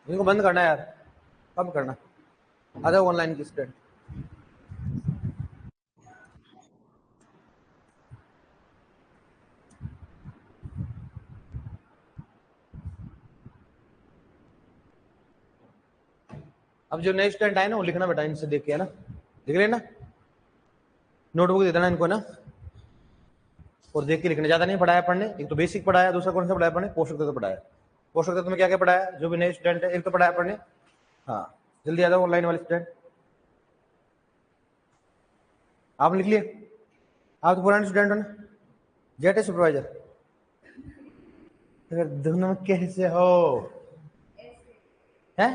इनको बंद करना है यार, कब करना। आ जाओ ऑनलाइन की स्टूडेंट। अब जो नए स्टूडेंट आए ना वो लिखना बेटा, इनसे देख के, है ना, लिख रहे ना, नोटबुक दे देना इनको ना, और देख के लिखना। ज्यादा नहीं पढ़ाया पढ़ने, एक तो बेसिक पढ़ाया, दूसरा कौन सा पढ़ाया पढ़ने, पोषक तत्व पढ़ाया। पोषक तत्व में क्या क्या पढ़ाया, जो भी नए स्टूडेंट है एक तो पढ़ाया पढ़ने। हाँ जल्दी आ जाओ ऑनलाइन वाले स्टूडेंट। आप लिख लिए, आप तो पुराने स्टूडेंट हो ना। जेट है सुपरवाइजर, दोनों कैसे हो हैं,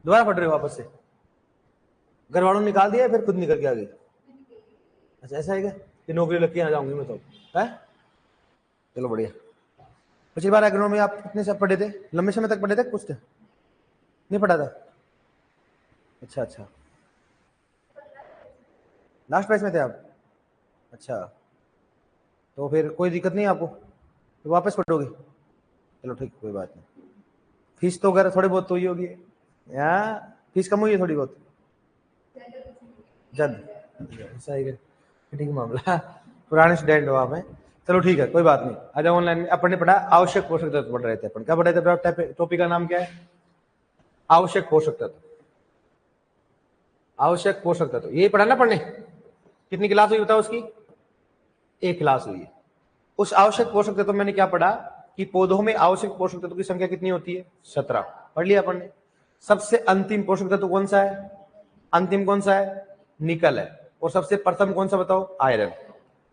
दोबारा पढ़ रहे हो वापस से, घर वालों ने निकाल दिया फिर खुद निकल के आ गई। अच्छा ऐसा है क्या कि नौकरी लग के आ जाऊंगी मैं तो, है चलो बढ़िया। पिछली बार एग्रो में आप कितने से पढ़े थे, लंबे समय तक पढ़े थे, कुछ थे नहीं पढ़ा था। अच्छा अच्छा, लास्ट बैच में थे आप। अच्छा तो फिर कोई दिक्कत नहीं आपको, तो वापस पढ़ोगे, चलो ठीक कोई बात नहीं। फीस तो वगैरह थोड़ी बहुत तो ही होगी, या फीस कम हुई है थोड़ी बहुत जद, ऐसा ही ठीक मामला, पुराने स्टूडेंट हो आप हैं, चलो ठीक है कोई बात नहीं। आ जाओ ऑनलाइन में। अपन ने पढ़ा आवश्यक पोषक तत्व पढ़ रहे थे अपन, क्या पढ़ रहे थे, टॉपिक का नाम क्या है, आवश्यक पोषक तत्व। आवश्यक पोषक तत्व यही पढ़ा ना पढ़ने, कितनी क्लास हुई बताओ उसकी, एक क्लास हुई है। उस आवश्यक पोषक तत्व मैंने क्या पढ़ा कि पौधों में आवश्यक पोषक तत्व की संख्या कितनी होती है, 17, पढ़ लिया अपन ने। सबसे अंतिम पोषक तत्व कौन सा है, अंतिम कौन सा है, निकल है। और सबसे प्रथम कौन सा बताओ, आयरन।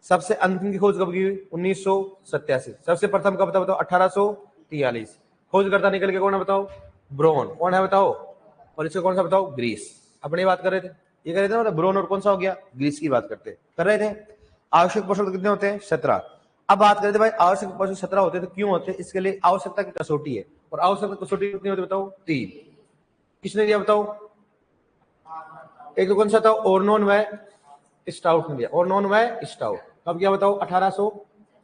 सबसे अंतिम की खोज कब की हुई, 1987। सबसे प्रथम कब बताओ, 1843। खोज करता निकल के कौन है बताओ, ब्रोन। कौन है बताओ, और इसका कौन सा बताओ, ग्रीस। अपनी बात कर रहे थे, ये कर रहे थे मतलब ब्रोन, और कौन सा हो गया, ग्रीस की बात करते कर रहे थे। आवश्यक पोषक कितने होते हैं, 17। अब बात करते भाई आवश्यक पोषक 17 होते हैं तो क्यों होते हैं, इसके लिए आवश्यकता की कसौटी है, और आवश्यकता कसौटी कितनी होती है बताओ, 3। किसने दिया बताओ, एक तो कौन सा था, ओर्नोन व स्टाउट ने दिया, ओर्नोन व स्टाउट। कब किया बताओ,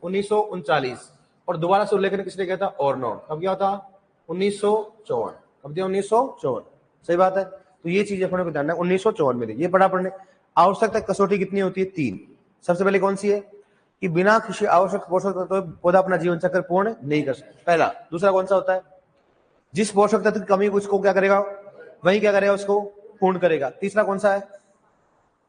1939। और दोबारा से उल्लेखन किसने किया था, ओर्नोन। कब किया था, 1954। कब दिया, 1954। सही बात है, तो ये चीज अपने को जानना है, 1954 में ये पढ़ा पढ़ने। आवश्यकता कसौटी कितनी होती है, 3। सबसे पहले कौन सी है कि बिना किसी आवश्यक पोषक तत्व पौधा अपना जीवन चक्र पूर्ण नहीं कर सकता, पहला। दूसरा कौन सा होता है, जिस पोषक तत्व की कमी उसको क्या करेगा, वही क्या करेगा, उसको पूर्ण करेगा। तीसरा कौन सा है,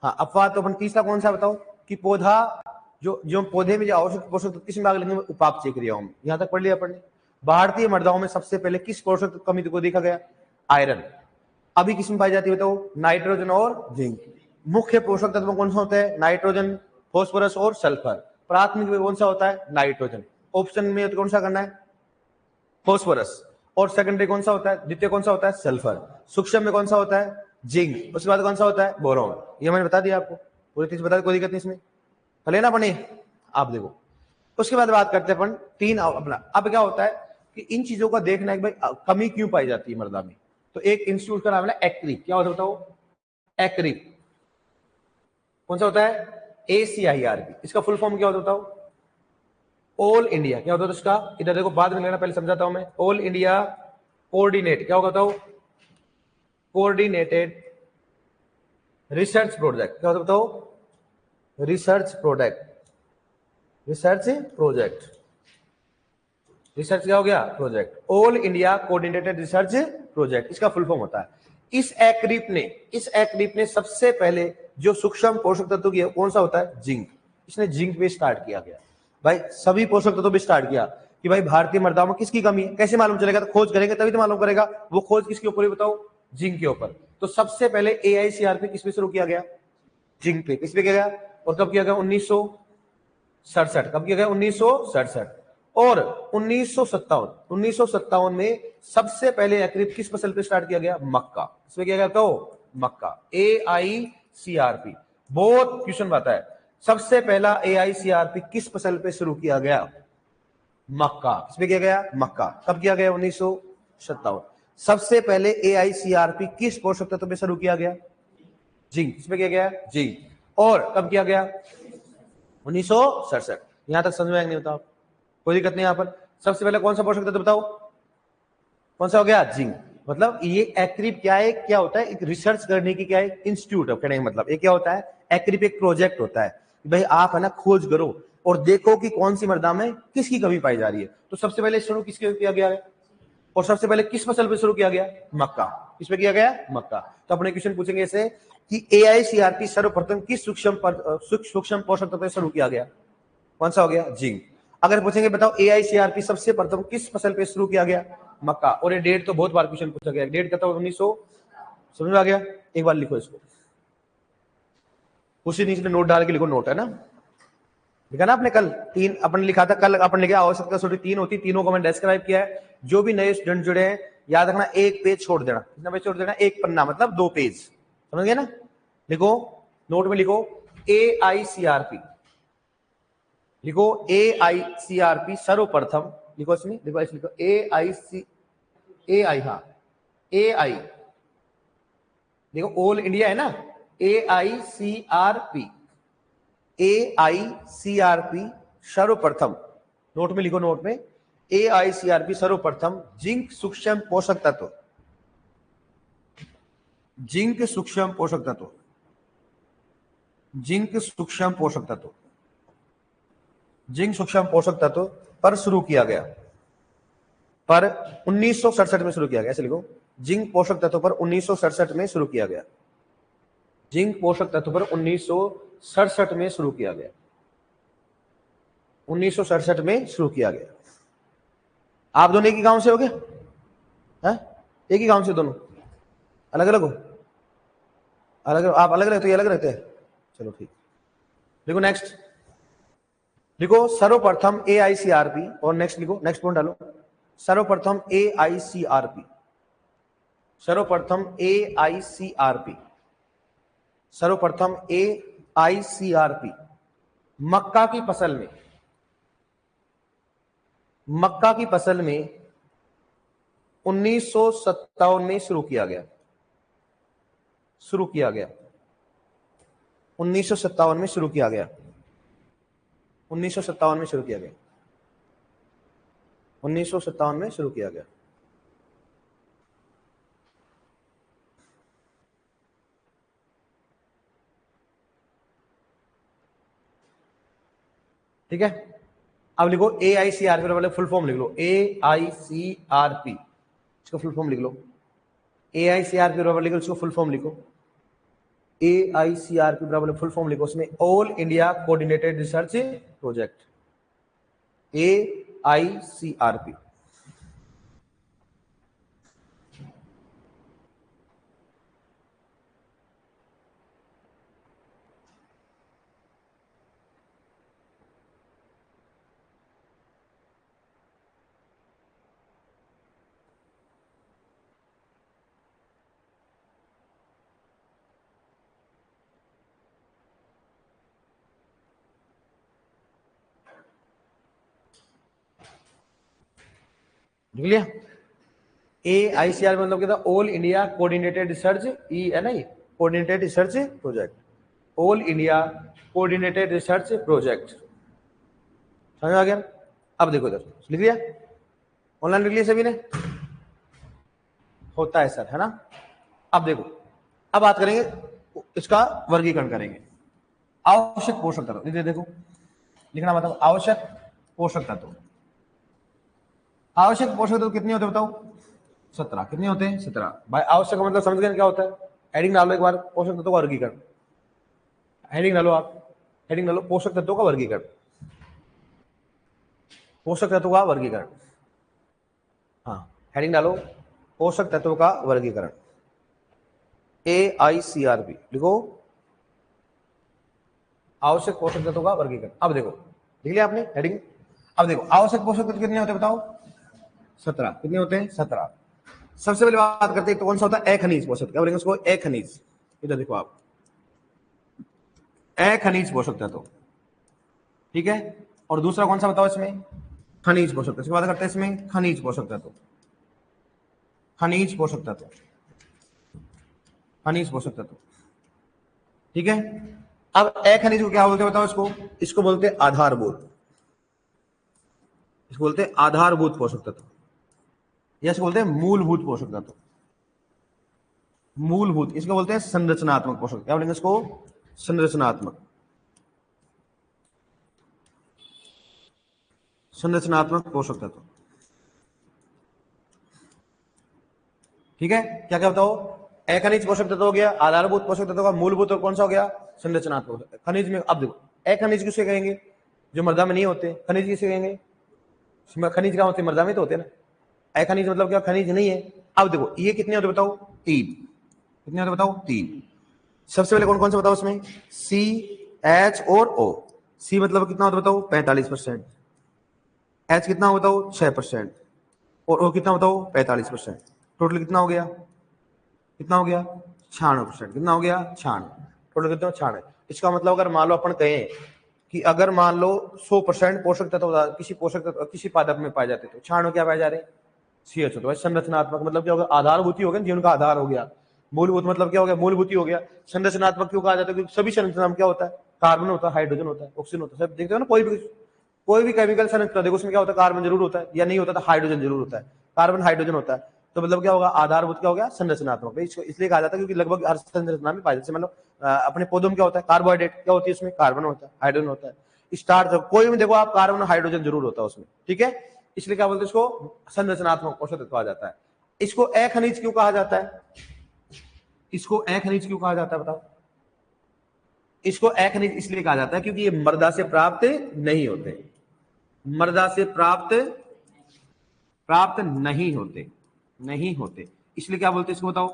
हाँ अपवाद। तो अपन तीसरा कौन सा बताओ कि पौधा जो जो पौधे में जो आवश्यक पोषक तत्व किस में आगे लेंगे, उपापचय क्रियाओं में। यहां तक पढ़ लिया अपन ने। भारतीय मृदाओं में सबसे पहले किस पोषक कमी को देखा गया, आयरन। अभी किसमें पाई जाती है बताओ, नाइट्रोजन और जिंक। मुख्य पोषक तत्व कौन सा होता है, नाइट्रोजन, फॉस्फोरस और सल्फर। प्राथमिक में कौन सा होता है, नाइट्रोजन। ऑप्शन में तो कौन सा करना है, फॉस्फोरस। और सेकेंडरी कौन सा होता है, द्वितीय कौन सा होता है, सल्फर। सूक्ष्म में कौन सा होता है, जिंक। उसके बाद कौन सा होता है, बोरॉन। ये मैंने बता दिया आपको, पूरी चीज बता दी, कोई दिक्कत नहीं इसमें, लेना बने आप देखो। उसके बाद बात करते हैं अपन तीन अपना। अब क्या होता है कि इन चीजों का देखना है कि भाई कमी क्यों पाई जाती है मृदा में। तो एक इंस्टीट्यूट का नाम है एक्रिप। क्या होता है बताओ, एक्रिप। कौन सा होता है, ACIRP। इसका फुल फॉर्म क्या होता है बताओ, ऑल इंडिया। क्या होता है उसका, इधर देखो बाद में लेना, पहले समझाता हूं मैं। ऑल इंडिया कोऑर्डिनेट, क्या होगा बताओ, कोऑर्डिनेटेड रिसर्च प्रोजेक्ट। क्या होता है बताओ, research project, research project, research क्या हो गया, project. All India coordinated research project, इसका फुल फॉर्म होता है। इस एक्रिप ने सबसे पहले जो सूक्ष्म पोषक तत्व की कौन सा होता है, जिंक। इसने जिंक पे स्टार्ट किया गया भाई, सभी पोषक तत्व पे स्टार्ट किया कि भाई भारतीय मृदाओं में किसकी कमी है, कैसे मालूम चलेगा, तो खोज करेंगे तभी तो मालूम करेगा। वो खोज किसके ऊपर बताओ, जिंक के ऊपर। तो सबसे पहले AICRP किस पे शुरू किया गया, जिंक पे। किस पे किया गया, और कब किया गया, 1967। कब किया गया, 1967। और 1957 में सबसे पहले एक्रिप किस फसल पे स्टार्ट किया गया, मक्का। इसमें किया गया तो मक्का, AICRP। बहुत क्वेश्चन आता है, सबसे पहला AICRP किस फसल पे शुरू किया गया, मक्का। किसमें किया गया, मक्का। कब किया गया, 1957। सबसे पहले AICRP किस पोषक तत्व पे शुरू किया गया, जिंक। किसमें किया गया, जिंक। और कब किया गया, 1967। यहां तक समझ में नहीं बताओ, कोई दिक्कत नहीं। यहां पर सबसे पहले कौन सा पोषक तत्व बताओ, कौन सा हो गया, जिंक। मतलब ये एक्रिप क्या है, क्या होता है, एक रिसर्च करने की क्या है, इंस्टीट्यूट है कहने का मतलब। ये क्या होता है, एक्रिप एक प्रोजेक्ट होता है, भाई आप है ना खोज करो और देखो कि कौन सी मृदा में किसकी कमी पाई जा रही है। तो सबसे पहले शुरू किसके किया गया है, और सबसे पहले किस फसल पे शुरू किया गया, मक्का। किस पे किया गया, मक्का। तो अपने क्वेश्चन पूछेंगे ऐसे कि AICRP सर्वप्रथम किस सूक्ष्म पोषक तत्व शुरू किया गया, कौन सा हो गया, जिंक। अगर पूछेंगे बताओ AICRP सबसे प्रथम किस फसल पे शुरू किया गया, मक्का। और ये डेट तो बहुत बार क्वेश्चन पूछा गया, डेट कहता है 1900, समझ में आ गया। एक बार लिखो इसको, उसी नीचे नोट डाल के लिखो, नोट है ना, लिखा ना आपने कल तीन अपन लिखा था, कल अपन लिखा आवश्यकता छोटी तीन होती, तीनों को मैंने डिस्क्राइब किया है। जो भी नए स्टूडेंट जुड़े हैं याद रखना, एक पेज छोड़ देना। कितना पेज छोड़ देना, एक पन्ना मतलब 2 पेज, समझ गए ना। लिखो नोट में, लिखो AICRP, लिखो AICRP सर्वप्रथम, लिखो इसमें, लिखो इसमें लिखो AI, हाँ AI, देखो ऑल इंडिया है ना, AICRP सर्वप्रथम, नोट में लिखो, नोट में AICRP सर्वप्रथम जिंक सूक्ष्म पोषक तत्व, जिंक सूक्ष्म पोषक तत्व, जिंक सूक्ष्म पोषक तत्व, जिंक सूक्ष्म पोषक तत्व पर शुरू किया गया, पर 1967 में शुरू किया गया, ऐसे लिखो, जिंक पोषक तत्व पर 1967 में शुरू किया गया, जिंक पोषक तत्व पर 1967 में शुरू किया गया, 1967 में शुरू किया गया। आप दोनों एक ही गांव से हो गए हैं, एक ही गांव से दोनों, अलग अलग हो, अलग आप अलग रहते, ये अलग रहते हैं, चलो ठीक। देखो नेक्स्ट, लिखो सर्वप्रथम AICRP, और नेक्स्ट लिखो, नेक्स्ट पॉइंट डालो, सर्वप्रथम AICRP, सर्वप्रथम AICRP, सर्वप्रथम AICRP मक्का की फसल में, मक्का की फसल में 1957 में शुरू किया गया, शुरू किया गया 1957 में शुरू किया गया, 1957 में शुरू किया गया, 1957 में शुरू किया गया। ठीक है, अब लिखो AICRP वाले फुल फॉर्म लिख लो, AICRP इसका फुल फॉर्म लिख लो, AICRP वाले लिखो, इसको फुल फॉर्म लिखो, AICRP वाले फुल फॉर्म लिखो, उसमें all India coordinated research project, AICRP। लिख लिया, AICRP मतलब क्या था, ऑल इंडिया कोऑर्डिनेटेड रिसर्च, ई है ना, ये coordinated research project, all India coordinated research project, समझ आ गया। अब देखो इधर लिख लिया, ऑनलाइन लिख लिया सभी ने, होता है सर, है ना। अब देखो, अब बात करेंगे इसका वर्गीकरण करेंगे, आवश्यक पोषक तत्व, देखो लिखना, मतलब आवश्यक पोषक तत्व, आवश्यक पोषक तत्व कितने होते हैं बताओ, 17। कितने होते हैं, 17। भाई आवश्यक का मतलब समझ गए क्या होता है, हेडिंग डालो एक बार, पोषक तत्वों का वर्गीकरण, हेडिंग डालो आप, हेडिंग डालो पोषक तत्वों का वर्गीकरण, पोषक तत्वों का वर्गीकरण, हाँ हेडिंग डालो पोषक तत्वों का वर्गीकरण, AICRP लिखो, आवश्यक पोषक तत्वों का वर्गीकरण। अब देखो लिख लिया आपने हेडिंग। अब देखो आवश्यक पोषक तत्व कितने होते हैं बताओ, 17। कितने होते हैं, 17। सबसे पहले बात करते हैं तो कौन सा होता है, अखनिज पोषक, क्या बोलेंगे उसको, अखनिज। इधर देखो आप, अखनिज पोषक तत्व, ठीक है। और दूसरा कौन सा बताओ इसमें, खनिज पोषक तत्व। इसके बाद करते हैं इसमें खनिज पोषक तत्व, खनिज पोषक तत्व, खनिज पोषक तत्व, ठीक है। अब अखनिज को क्या बोलते हैं बताओ, इसको, इसको बोलते हैं आधारभूत, इसको बोलते हैं आधारभूत पोषक तत्व, या इसको बोलते हैं मूलभूत पोषक तत्व, मूलभूत, इसको बोलते हैं संरचनात्मक पोषक। क्या बोलेंगे इसको? संरचनात्मक, संरचनात्मक पोषक तत्व। ठीक है, क्या क्या बताओ? अखनिज पोषक तत्व हो गया, आधारभूत पोषक तत्व का, मूलभूत और कौन सा हो गया? संरचनात्मक। खनिज में अब देखो, अखनिज किसे कहेंगे? जो मृदा में नहीं होते। खनिज किसे कहेंगे? खनिज कहाँ होते? मृदा में तो होते ना। अखनिज मतलब क्या? खनिज नहीं है। अब देखो ये कितने होते बताओ? 3। कितने होते बताओ? 3। सबसे पहले कौन कौन सा बताओ उसमें? सी, एच और ओ। सी मतलब कितना होता बताओ? 45%। एच कितना हो बताओ? 6%। और ओ कितना बताओ? 45%। टोटल कितना हो गया? कितना हो गया? 96%। कितना हो गया? 96। टोटल कितना? 96। इसका मतलब अगर मान लो अपन कहें कि अगर मान लो 100% पोषक तत्व किसी पोषक तत्व किसी पादप में पाए जाते, तो 96 क्या पाए जा रहे? सीएच। तो संरचनात्मक मतलब क्या होगा? आधारभूति हो गया, जीवन का आधार हो गया। मूलभूत मतलब क्या हो गया? मूलभूति हो गया। संरचनात्मक क्यों कहा जाता है? क्योंकि सभी संरचना में क्या होता है? कार्बन होता है, हाइड्रोजन होता है, ऑक्सीजन होता है। सब देखते हो ना, कोई भी केमिकल संरचना देखो, उसमें क्या होता है? कार्बन जरूर होता है, या नहीं होता तो हाइड्रोजन जरूर होता है। कार्बन हाइड्रोजन होता है। तो मतलब क्या होगा? आधारभूत क्या हो गया? संरचनात्मक। इसलिए कहा जाता है क्योंकि लगभग हर संरचना में पाया जाता है। मतलब अपने पौधों में क्या होता है? कार्बोहाइड्रेट क्या होती है? उसमें कार्बन होता है, हाइड्रोजन होता है, स्टार्च, कोई भी देखो आप, कार्बन हाइड्रोजन जरूर होता है उसमें। ठीक है, इसलिए क्या बोलते हैं? इसको संरचनात्मक पोषक तत्व कहा जाता है। इसको अखनिज क्यों कहा जाता है? इसको अखनिज क्यों कहा जाता है बताओ? इसको अखनिज इसलिए कहा जाता है क्योंकि ये मृदा से प्राप्त नहीं होते। मृदा से प्राप्त प्राप्त नहीं होते, नहीं होते। इसलिए क्या बोलते हैं इसको बताओ?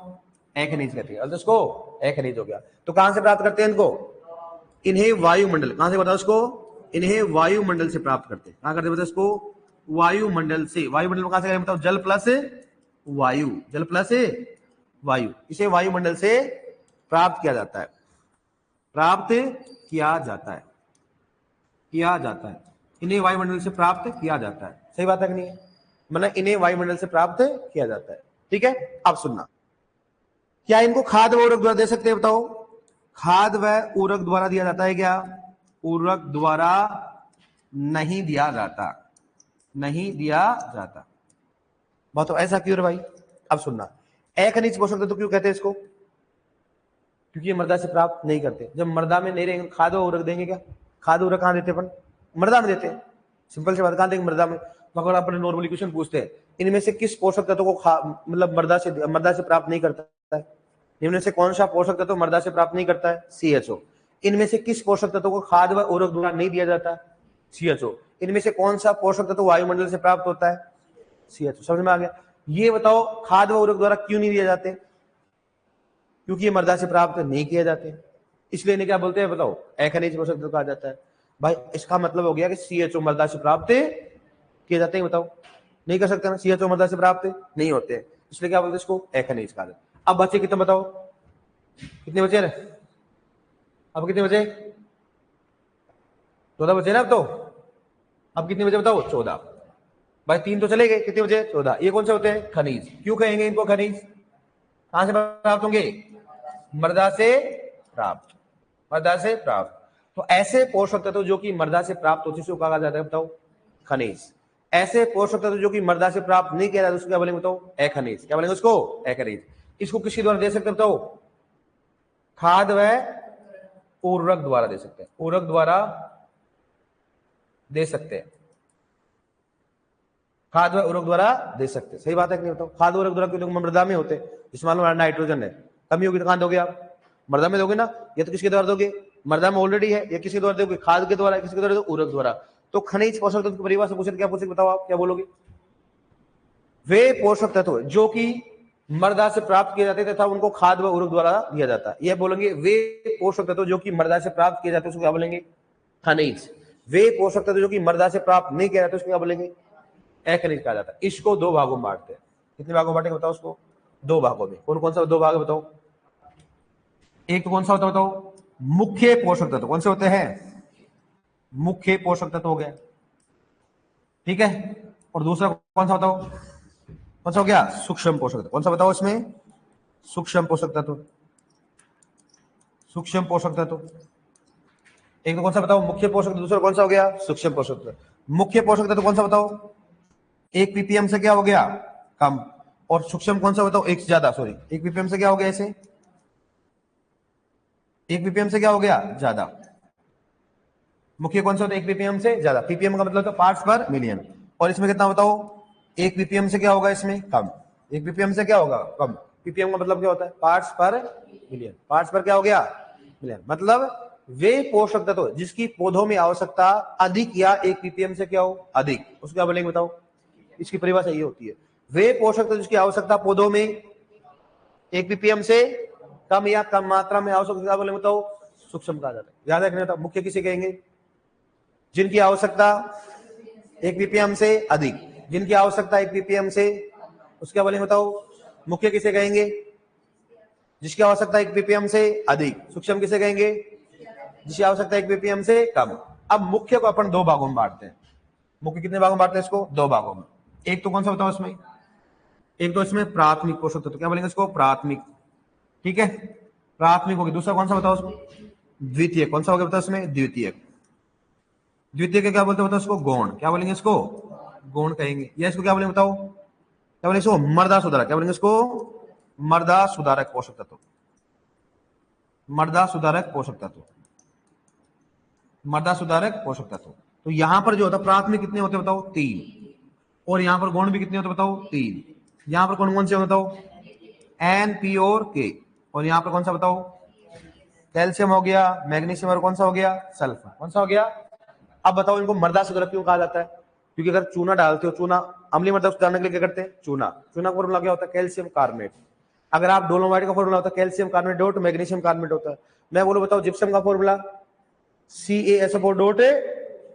अखनिज कहते हैं। इसको अखनिज हो गया। तो कहां से प्राप्त करते हैं इनको? इन्हें वायुमंडल, कहां से बताओ इसको? इन्हें वायुमंडल से प्राप्त करते हैं। कहां करते बताओ इसको? वायुमंडल से। वायुमंडल में कहां से बताओ? जल प्लस वायु, जल प्लस वायु, इसे वायुमंडल से प्राप्त किया जाता है। प्राप्त किया जाता है, किया जाता है। इन्हें वायुमंडल से प्राप्त किया जाता है। सही बात है कि नहीं है? मतलब इन्हें वायुमंडल से प्राप्त किया जाता है। ठीक है, अब सुनना, क्या इनको खाद व उर्वरक द्वारा दे सकते हैं बताओ? खाद व उर्वरक द्वारा दिया जाता है क्या? उर्वरक द्वारा नहीं दिया जाता, नहीं दिया जाता। बात तो ऐसा क्यों रे भाई? अब सुनना, अखनिज पोषक तत्व क्यों कहते हैं इसको? क्योंकि ये मृदा से प्राप्त नहीं करते। जब मृदा में नहीं रहेंगे, खाद व उर्वरक देंगे क्या? खाद उर्वरक कहां देते अपन? मृदा में देते हैं। सिंपल सी बात, कहां देंगे? मृदा में। तो अगर अपन नॉर्मली क्वेश्चन पूछते हैं, इनमें से किस पोषक तत्व को मतलब मृदा से प्राप्त नहीं करता है? इनमें से कौन सा पोषक तत्व मृदा से प्राप्त नहीं करता है? CHO। इनमें से किस पोषक तत्व को खाद व उर्वरक द्वारा नहीं दिया जाता? CHO। इनमें से कौन सा पोषक तत्व वायुमंडल से प्राप्त होता है? CHO। समझ में आ गया? ये बताओ खाद व उर्वरक द्वारा क्यों नहीं दिए जाते? क्योंकि ये मृदा से प्राप्त नहीं किए जाते। इसलिए इन्हें क्या बोलते हैं बताओ? अखनिज पोषक तत्व कहा जाता है। भाई इसका मतलब हो गया कि CHO मृदा से प्राप्त किए जाते हैं। बताओ, नहीं कर सकते ना? CHO मृदा से प्राप्त नहीं होते, इसलिए क्या बोलते हैं? इसको अखनिज कहा जाता है। अब बचे कितने बताओ? कितने बचे? अब कितने बचे? 14 बचे ना अब तो। अब कितने बचे बताओ? 14। भाई 3 तो चले गए, कितने बचे? 14। ये कौन से होते हैं? खनिज। क्यों कहेंगे इनको खनिज? कहां से प्राप्त होंगे? मृदा से प्राप्त, मृदा से प्राप्त। तो ऐसे पोषक तत्व जो कि मृदा से प्राप्त होते हैं कहा जाता है बताओ? खनिज। ऐसे पोषक तत्व जो कि मृदा से प्राप्त नहीं किया जाता उसको क्या बोलेंगे बताओ? अखनिज। क्या बोलेंगे उसको? अखनिज। इसको किसके द्वारा दे सकते बताओ? खाद व उर्वरक द्वारा दे सकते हैं, उर्वरक द्वारा दे सकते हैं, खाद व उर्वरक द्वारा दे सकते हैं। सही बात है कि नहीं बताओ? खाद उर्वरक द्वारा क्यों? मृदा में होते। जैसे मान लो नाइट्रोजन है, कमी होगी तो कहां दोगे आप? मृदा में दोगे ना। ये तो किसके द्वारा दोगे? मृदा में ऑलरेडी है। ये किसके द्वारा दोगे? खाद के द्वारा। किसके द्वारा? उर्वरक द्वारा। तो खनिज पोषक तत्व की परिभाषा पूछे क्या पूछे बताओ? आप क्या बोलोगे? वे पोषक तत्व जो कि मृदा से प्राप्त किए जाते तथा उनको खाद व उर्वरक द्वारा दिया जाता है। यह बोलेंगे वे पोषक तत्व जो कि मृदा से प्राप्त किए जाते हैं उसको क्या बोलेंगे? खनिज। वे पोषक तत्व जो कि मृदा से प्राप्त नहीं किया जाता उसको क्या बोलेंगे? अखनिज कहा जाता है। इसको 2 भागों में बांटते हैं। कितने भागों में बांटेंगे बताओ? उसको 2 भागों में। कौन कौन सा 2 भाग है बताओ? एक तो कौन सा होता है बताओ? मुख्य पोषक तत्व। कौन से होते हैं? मुख्य पोषक तत्व हो गया, ठीक है। और दूसरा कौन सा बताओ? कौन सा हो गया? सूक्ष्म पोषक तत्व। कौन सा बताओ इसमें? सूक्ष्म पोषक तत्व, सूक्ष्म पोषक तत्व। एक तो कौन सा बताओ? मुख्य पोषक तत्व। दूसरा कौन सा हो गया? सूक्ष्म पोषक तत्व। मुख्य पोषक तत्व कौन सा बताओ? 1 ppm से क्या हो गया? कम। और सूक्ष्म कौन सा बताओ, एक से ज्यादा, सॉरी 1 ppm से क्या हो गया इसे, 1 ppm से क्या हो गया, ज्यादा। मुख्य कौन सा होता है, 1 ppm से ज्यादा। ppm का मतलब होता है पार्ट्स पर मिलियन, और इसमें कितना बताओ, 1 ppm से क्या होगा इसमें, कम। 1 ppm से क्या होगा, कम। ppm का मतलब क्या होता है, पार्ट्स पर मिलियन। पार्ट्स पर क्या हो गया, मिलियन। मतलब वे पोषक तत्व जिसकी पौधों में आवश्यकता अधिक या 1 ppm से क्या हो, अधिक, उसको क्या बोलेंगे बताओ। इसकी परिभाषा ये होती है, वे पोषक तत्व जिसकी आवश्यकता पौधों में 1 ppm से कम या कम मात्रा में आवश्यक, क्या बोलेंगे बताओ, सूक्ष्म कहा जाता है। याद रखना था, मुख्य किसे कहेंगे, जिनकी आवश्यकता 1 ppm से अधिक, जिनकी आवश्यकता 1 ppm से, उसके क्या बोलेंगे बताओ, मुख्य किसे कहेंगे, जिसकी आवश्यकता 1 ppm से अधिक। सूक्ष्म किसे कहेंगे, जिसकी आवश्यकता 1 ppm से कम। अब मुख्य को अपन 2 भागों में बांटते हैं। मुख्य कितने भागों में बांटते हैं इसको, 2 भागों में। एक तो कौन सा बताओ इसमें, एक तो इसमें प्राथमिक पोषक तत्व, क्या बोलेंगे इसको, प्राथमिक, ठीक है, प्राथमिक हो गया। दूसरा कौन सा बताओ उसमें, द्वितीय। कौन सा हो गया बताओ इसमें, द्वितीय। द्वितीय के क्या बोलते हैं बताओ इसको, गौण। क्या बोलेंगे इसको, गौण कहेंगे। या इसको क्या बोलेंगे बताओ, क्या बोलेंगे इसको, मृदा सुधारक। क्या बोलेंगे इसको, मृदा सुधारक पोषक तत्व, मृदा सुधारक पोषक तत्व, मृदा सुधारक पोषक तत्व। तो यहां पर जो होता है प्राथमिक कितने होते हैं बताओ, 3, और यहां पर गौण भी कितने होते हैं बताओ, 3। यहां पर कौन कौन से बताओ, एन, पी और के। और यहां पर कौन सा बताओ, कैल्शियम हो गया, मैग्नीशियम, और कौन सा हो गया, सल्फर। कौन सा हो गया। अब बताओ इनको मृदा सुधारक क्यों कहा जाता है, क्योंकि अगर चूना डालते हो, चूना अम्लीय मृदा सुधारने के लिए क्या करते हैं, चूना, चूना का फॉर्मूला क्या होता है, कैल्शियम कार्बोनेट। अगर आप डोलोमाइट का फॉर्मूला होता है calcium carbonate dot magnesium carbonate होता है। मैं बोलूं बताओ जिप्सम का फॉर्मूला CaSO4 डॉट,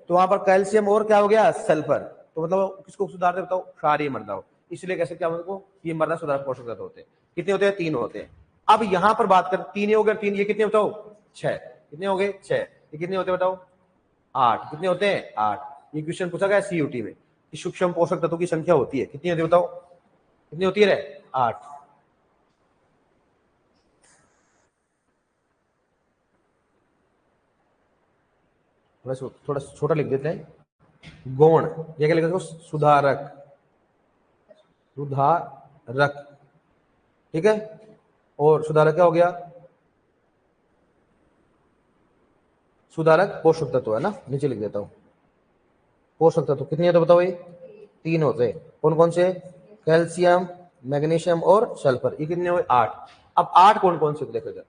तो वहां पर कैल्शियम और क्या हो गया, सल्फर। तो मतलब किसको सुधारते बताओ, क्षारीय मृदा हो। इसलिए कह सकते हैं ये मृदा सुधारक पोषक तत्व होते हैं। कितने होते हैं, 3 होते हैं। अब यहां पर बात कर, 3 हो गए, 3, ये कितने बताओ, 6। कितने हो गए, 6। ये कितने होते हैं बताओ, 8। कितने होते हैं, 8। ये क्वेश्चन पूछा गया CUT में, सूक्ष्म पोषक तत्वों की संख्या होती है, कितनी होती है बताओ, कितनी होती है, 8। थोड़ा छोटा लिख देते हैं, गौण, ये क्या लिखा, सुधारक, सुधारक, ठीक है। और सुधारक क्या हो गया, सुधारक पोषक तत्व है ना, नीचे लिख देता हूं। पोषक तत्व कितने होते बताओ, ये 3 होते हैं। कौन कौन से, कैल्शियम, मैग्नीशियम और सल्फर। ये कितने हुए, 8। अब 8 कौन कौन से देखो इधर,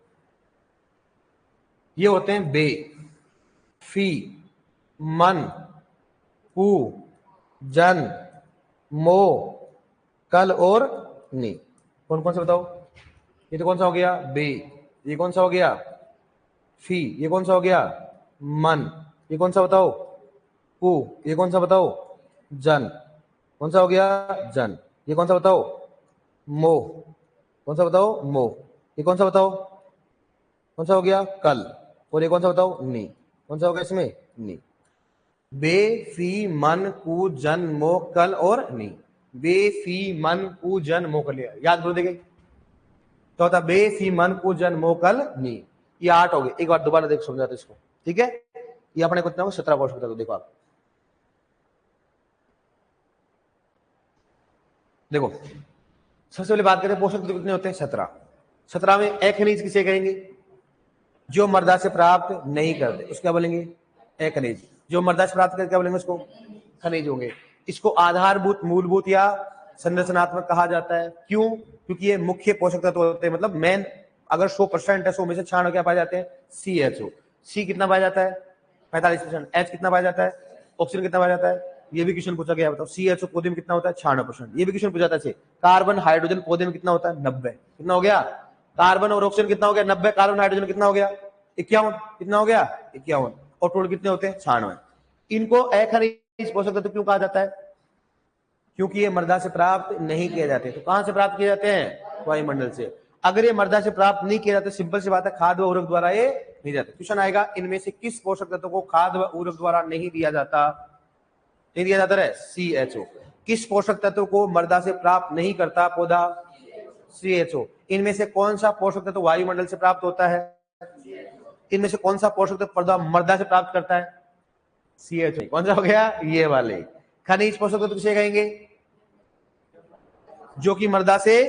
ये होते हैं बे, फी, मन, पू, जन, मो, कल और नी। कौन कौन से बताओ, ये तो कौन सा हो गया, बे। ये कौन सा हो गया, फी। ये कौन सा हो गया, मन। ये कौन सा बताओ, पू। ये कौन सा बताओ, जन। कौन सा हो गया, जन। ये कौन सा बताओ, मो। कौन सा बताओ, मो। ये कौन सा बताओ, कौन सा हो गया, कल। और ये कौन सा बताओ, नी। कौन सा हो गया इसमें, नी। बे, फी, मन, कू, जन, मो, कल और नी। बे, फी, मन, कू, जन, मो, कल। याद करो देखे, तो होता बे, फी, मन, कू, जन, मो, कल, नी। ये 8 हो गए। एक बार दोबारा देख समझाते इसको, ठीक है। ये अपने को 17 पोषक तत्व, देखो आप, देखो सबसे पहले बात करें पोषक तत्व कितने होते हैं, 17। 17 में अखनिज किसे कहेंगे, जो मृदा से प्राप्त नहीं करते, उसको क्या बोलेंगे, अखनिज। जो मृदा से प्राप्त करते क्या बोलेंगे, उसको खनिज होंगे। इसको आधारभूत, मूलभूत या संरचनात्मक कहा जाता है। क्यों, क्योंकि ये मुख्य पोषक तत्व होते हैं, मतलब मेन। अगर 100% है, 100 में से 96 क्या पाए जाते हैं, CHO। सी कितना पाया जाता है, 45%। H कितना पाया जाता है, ऑक्सीजन कितना पाया जाता है, ये भी क्वेश्चन पूछा गया। बताओ CHO पौधे में कितना होता है, 96%। ये भी क्वेश्चन पूछा था। कार्बन हाइड्रोजन पौधे में कितना होता है, 90। कितना हो गया, कार्बन और ऑक्सीजन कितना हो गया, 90। कार्बन हाइड्रोजन कितना हो गया, 51। कितना हो गया, 51। और टोटल कितने होते हैं, 96। इनको अखनिज पोषक तत्व क्यों कहा जाता है, क्योंकि ये मृदा से प्राप्त नहीं किए जाते। तो कहां से प्राप्त किए जाते हैं, वायुमंडल से। अगर ये मृदा से प्राप्त नहीं किए जाते, सिंपल सी बात है, खाद व उर्वरक द्वारा ये नहीं जाते। क्वेश्चन आएगा, इनमें से किस पोषक तत्व को खाद व उर्वरक द्वारा नहीं दिया जाता, नहीं दिया जाता है, CHO। किस पोषक तत्व को मृदा से प्राप्त नहीं करता पौधा, CHO। इनमें से कौन सा पोषक तत्व वायुमंडल से प्राप्त होता है, इनमें से कौन सा पोषक तत्व पौधा मृदा से प्राप्त करता है, CHO। कौन सा हो गया, ये वाले। खनिज पोषक तत्व किसे कहेंगे, जो कि मृदा से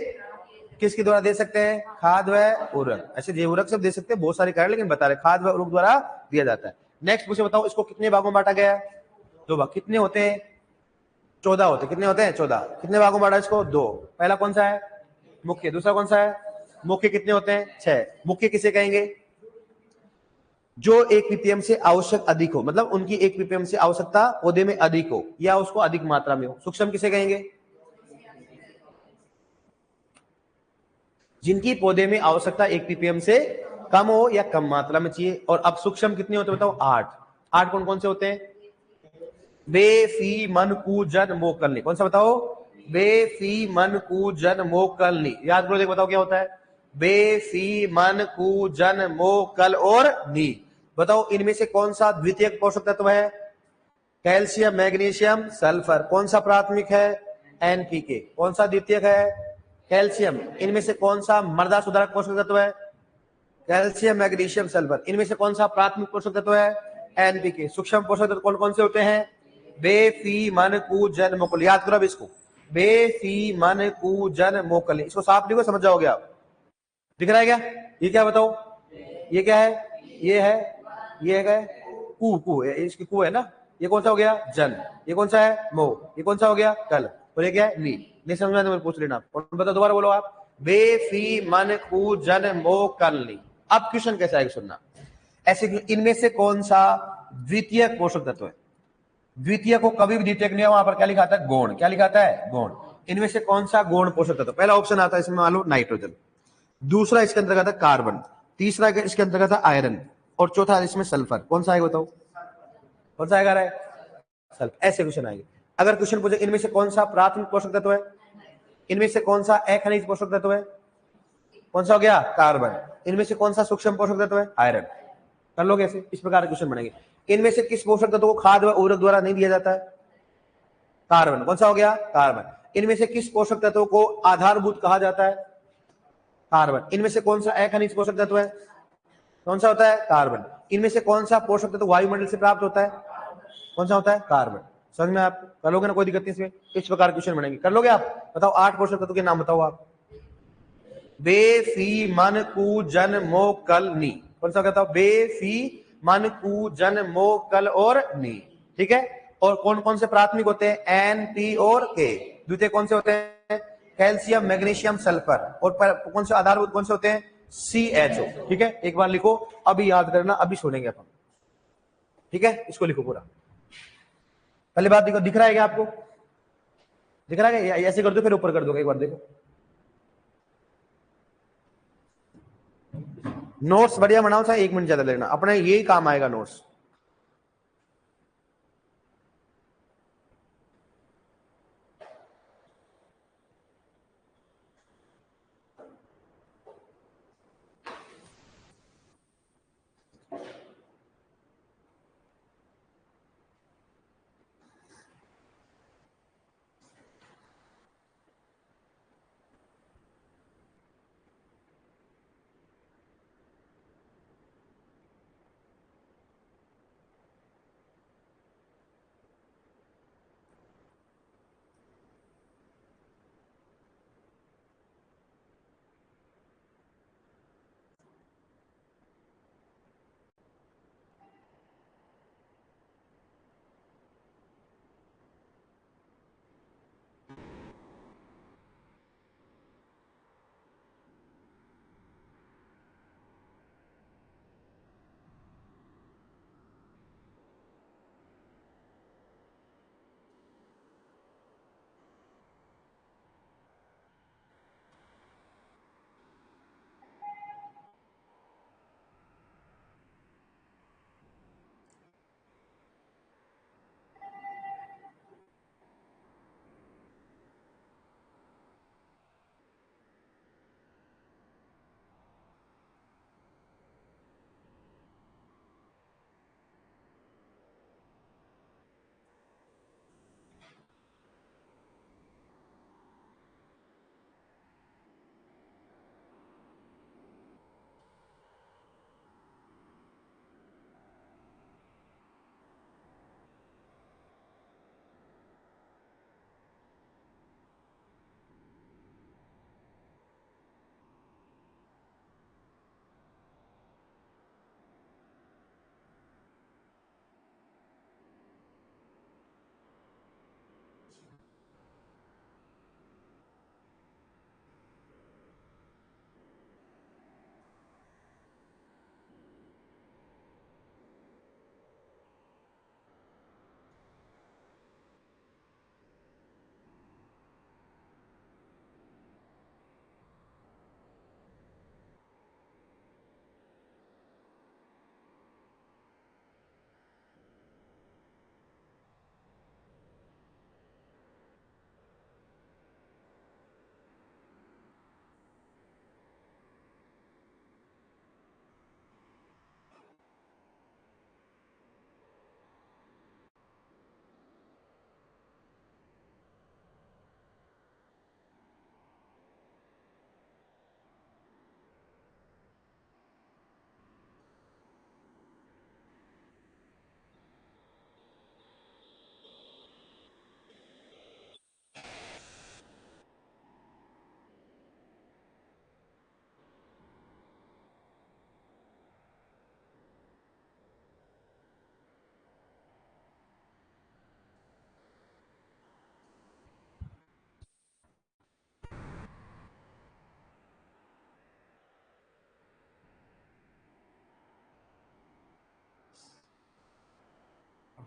किसके द्वारा दे सकते हैं, खाद व उर्वरक। ऐसे जैव उर्वरक सब दे सकते हैं, बहुत सारे कारण, लेकिन बता रहे खाद व उर्वरक द्वारा दिया जाता है। नेक्स्ट मुझे बताओ, इसको कितने भागों में बांटा गया है, 2 भाग। कितने होते हैं, 14 होते हैं। कितने होते हैं, 14। कितने भागों में बांटा इसको, 2। पहला कौन सा है, मुख्य। दूसरा कौन सा है, मुख्य। कितने होते हैं, 6। मुख्य किसे कहेंगे, जो 1 ppm से आवश्यक अधिक हो, मतलब उनकी 1 ppm से आवश्यकता पौधे में अधिक हो या उसको अधिक मात्रा में हो। सूक्ष्म किसे कहेंगे, जिनकी पौधे में आवश्यकता 1 ppm से कम हो या कम मात्रा में चाहिए। और अब सूक्ष्म कितने होते हैं बताओ, 8। 8 कौन कौन से होते हैं, बे, फी, मन, कू, जन, मो, कलनी। कौन सा बताओ, बे, फी, मन, कू, जन, मो, कलनी। याद करो, देखो बताओ क्या होता है, बे, फी, मन, कू, जन, मो, कल और नी। बताओ इनमें से कौन सा द्वितीयक पोषक तत्व है, कैल्शियम, मैग्नीशियम, सल्फर। कौन सा प्राथमिक है, एनपीके। कौन सा द्वितीयक है, कैल्शियम। इनमें से कौन सा मृदा सुधारक पोषक तत्व है, कैल्शियम, मैग्नीशियम, सल्फर। इनमें से कौन सा प्राथमिक पोषक तत्व है, एनपीके। सूक्ष्म पोषक तत्व कौन कौन से होते हैं, बे, फी, मन, कू, जन, मोकल। याद करो अब इसको, बे, फी, मन, कू, जन, मोकल। इसको साफ लिखो, समझ जाओगे आप। दिख रहा है क्या, ये क्या बताओ, ये क्या है, ये है, ये है कू, कू इसकी कू है ना। ये कौन सा हो गया, जन। ये कौन सा है, मो। ये कौन सा हो गया, कल। और ये क्या है, नी। नहीं समझ में तो पूछ लेना। और बताओ, दोबारा बोलो आप, बे, फी, मन, कू, जन, मो, कल, नी। अब क्वेश्चन कैसा आएगा सुनना, ऐसे इनमें से कौन सा द्वितीयक पोषक तत्व है। द्वितीय को कभी भी द्वितीयक नहीं है, वहां पर क्या लिखा था, गौण। क्या लिखा है, गौण। इनमें से कौन सा गौण पोषक तत्व, पहला ऑप्शन आता है इसमें मान लो नाइट्रोजन, दूसरा इसके अंतर्गत है कार्बन, तीसरा इसके अंतर्गत है आयरन, और चौथा इसमें सल्फर। कौन सा आएगा बताओ, कौन सा आएगा, सल्फर। ऐसे क्वेश्चन आएंगे। अगर क्वेश्चन पूछे इनमें से कौन सा प्राथमिक पोषक तत्व है, इनमें से कौन सा अखनिज पोषक तत्व है, कौन सा हो गया, कार्बन। इनमें से कौन सा सूक्ष्म पोषक तत्व है, आयरन। कर लोगे ऐसे, इस प्रकार के क्वेश्चन बनेंगे। इनमें से किस पोषक तत्व को खाद व उर्वरक द्वारा नहीं दिया जाता है, कार्बन। कौन सा हो गया, कार्बन। इनमें से किस पोषक तत्व को आधारभूत कहा जाता है, कार्बन। इनमें से कौन सा अखनिज पोषक तत्व है, कौन सा होता है, कार्बन। इनमें से कौन सा पोषक तत्व वायुमंडल से प्राप्त होता है, कौन सा होता है, कार्बन। समझ में आप कर लोगे ना, कोई दिक्कत नहीं इसमें। इस प्रकार क्वेश्चन बनेंगे, कर लोगे आप। बताओ 8 पोषक तत्व के नाम बताओ आप, बे, फी, मन, कू, जन, मो, कल, नी। कौन सा कहता हूं, बे, फी, मन, कू, जन, मो, कल और नी। ठीक है। और कौन कौन से प्राथमिक होते हैं, एन, पी और के। द्वितीय कौन से होते हैं, कैल्शियम, मैग्नीशियम, सल्फर। और कौन से आधारभूत कौन से होते हैं, CHO। ठीक है, एक बार लिखो, अभी याद करना, अभी छोड़ेंगे अपन। ठीक है, इसको लिखो पूरा। पहली बात देखो, दिख रहा है क्या आपको, दिख रहा है, ऐसे कर दो फिर ऊपर कर दो, एक बार देखो। नोट्स बढ़िया बनाओ, चाहे 1 मिनट ज्यादा लेना, अपने यही काम आएगा नोट्स।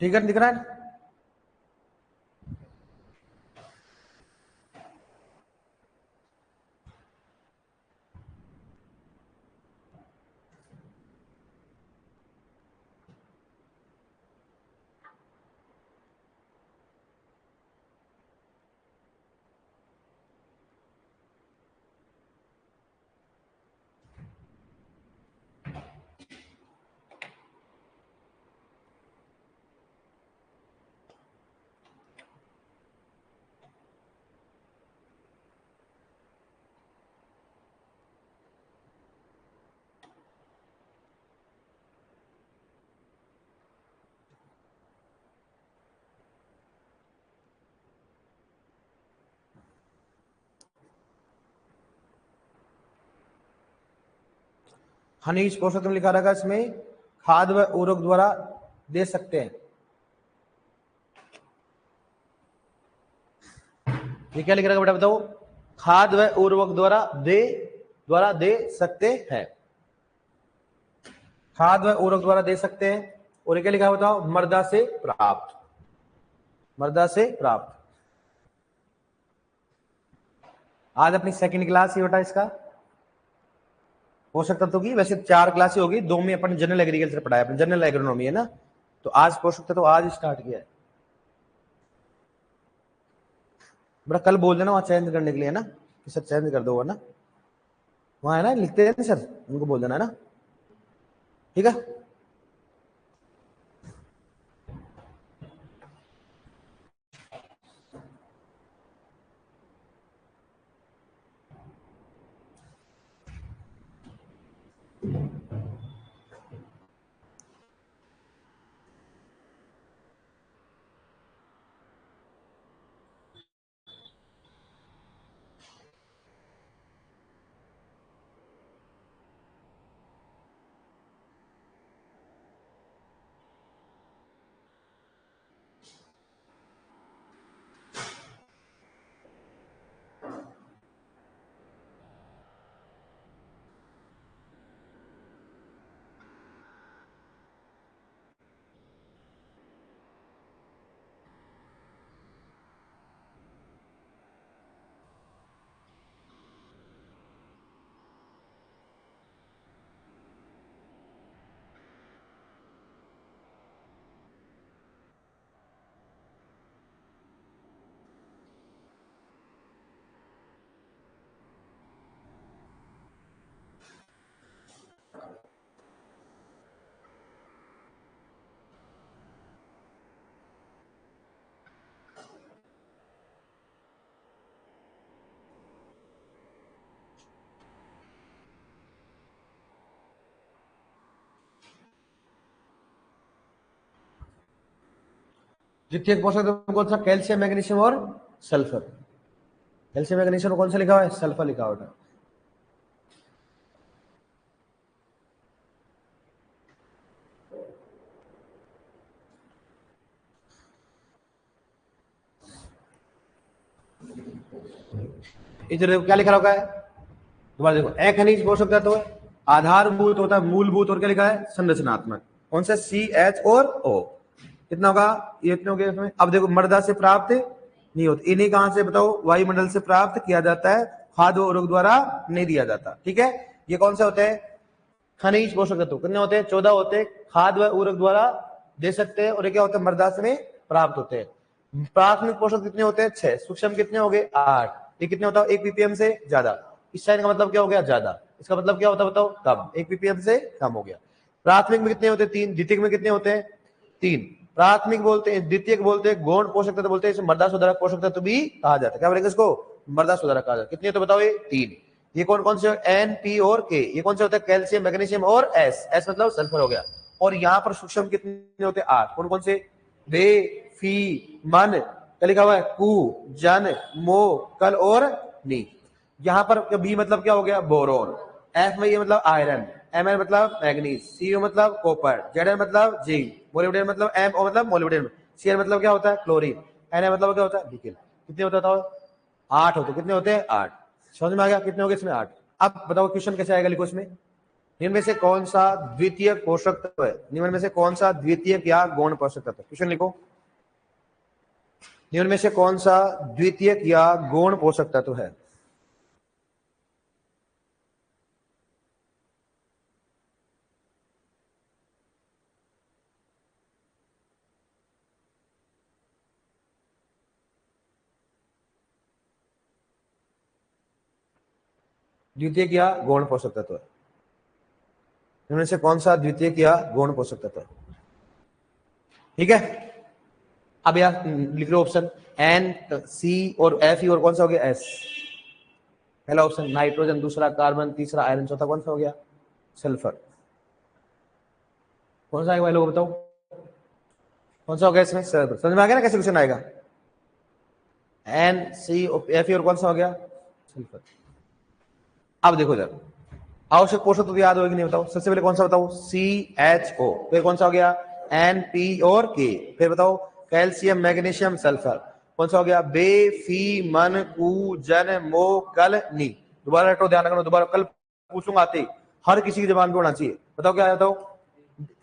ठीक है, दिख रहा है? खनिज पोषक तत्व लिखा रखा इसमें, खाद व उर्वरक द्वारा दे सकते हैं। ये क्या लिख रखा बेटा बताओ? खाद व उर्वरक द्वारा दे सकते हैं। खाद व उर्वरक द्वारा दे सकते हैं। और ये क्या लिखा बताओ? मृदा से प्राप्त, मृदा से प्राप्त। आज अपनी सेकंड क्लास ही बेटा इसका पोषक तत्व की। वैसे 4 क्लासें होगी, 2 में अपन जनरल एग्रीकल्चर पढ़ाया, अपन जनरल एग्रोनॉमी है ना, तो आज पोषक तत्व आज स्टार्ट किया है बेटा। कल बोल देना वहां चेंज करने के लिए ना, कि सर चेंज कर दो ना, वहां है ना लिखते हैं सर, उनको बोल देना है ना, ठीक है। द्वितीयक पोषक तत्व कौन सा? कैल्शियम, मैग्नीशियम और सल्फर। कैल्शियम मैग्नीशियम कौन सा लिखा हुआ है? सल्फर लिखा हुआ है। इधर क्या लिखा रखा है दोबारा देखो? एक खनिज पोषक तत्व है, आधारभूत होता है, मूलभूत, और क्या लिखा है? संरचनात्मक। कौन सा? CH और O। कितना होगा? ये इतने हो गए इसमें। अब देखो मृदा से प्राप्त नहीं होते, इन्हें कहां से बताओ? वायुमंडल से प्राप्त किया जाता है, खाद्य उर्वरक द्वारा नहीं दिया जाता, ठीक है। ये कौन से होते हैं? खनिज पोषक तत्व। कितने होते हैं? 14 होते हैं। खाद्य व उर्वरक द्वारा दे सकते हैं, और ये क्या होता है? मृदा से प्राप्त होते हैं। प्राथमिक पोषक कितने होते हैं? 6। सूक्ष्म कितने हो गए? 8। ये कितने होता है? 1 ppm से ज्यादा। इस साइन का मतलब क्या हो गया? ज्यादा। इसका मतलब क्या होता है बताओ? कम। 1 ppm से कम हो गया। प्राथमिक में कितने होते हैं? 3। द्वितीयक में कितने होते हैं? 3। प्राथमिक बोलते हैं, द्वितीयक बोलते हैं, गौण पोषक तत्व बोलते हैं, इसे मृदा सुधारक पोषक तत्व भी कहा जाता है। क्या बोलेंगे इसको? मृदा सुधारक कहा जाता है। कितने तो बताओ? ये 3। ये कौन कौन से? N, P और K। ये कौन से होता है? कैल्शियम, मैग्नीशियम और S मतलब सल्फर हो गया। और यहाँ पर सूक्ष्म कितने होते हैं? 8। कौन कौन से? वे, फी, मन, क्या लिखा हुआ है? कु, जन, मो, कल और नी। यहाँ पर बी मतलब क्या हो गया? बोरोन। F में ये मतलब आयरन, Mn मतलब मैग्नीज, Cu मतलब कॉपर, Zn मतलब जिंक, मोलिब्डेनम मतलब MO मतलब मोलिब्डेनम, Cl मतलब क्या होता है? क्लोरीन, Na मतलब क्या होता है? निकेल। कितने होता था? 8 होते। कितने होते हैं? 8। समझ में आ गया? कितने हो गए इसमें? 8। अब बताओ क्वेश्चन कैसे आएगा, लिखो इसमें। निम्न में से कौन सा द्वितीय पोषक तत्व है? निम्न में से कौन सा द्वितीय या गौण पोषक तत्व? क्वेश्चन लिखो। निम्न में से कौन सा द्वितीय या गौण पोषक तत्व है? द्वितीय या गौण पोषक तत्व है? इनमें से कौन सा द्वितीय या गौण पोषक तत्व है? ठीक है, अब यार लिख लो ऑप्शन एन, सी और एफ और कौन सा हो गया एस। पहला ऑप्शन नाइट्रोजन, दूसरा कार्बन, तीसरा आयरन, चौथा कौन सा हो गया सल्फर। कौन सा आएगा भाई लोग बताओ, कौन सा हो गया इसमें सल्फर। समझ में आ गया ना कैसे क्वेश्चन आएगा? एन, सी और एफ और कौन सा हो गया सल्फर। अब देखो जरा आवश्यक पोषक तो याद होगी नहीं बताओ। सबसे पहले कौन सा बताओ CHO, फिर कौन सा हो गया NP और K, फिर बताओ कैल्शियम, मैग्नीशियम, सल्फर, कौन सा हो गया बे, फी, मन, कु, जन, मो, कल, नी। दोबारा रटो, ध्यान रखना, दोबारा कल पूछूंगा आते हर किसी की जबान पे होना चाहिए। बताओ क्या बताओ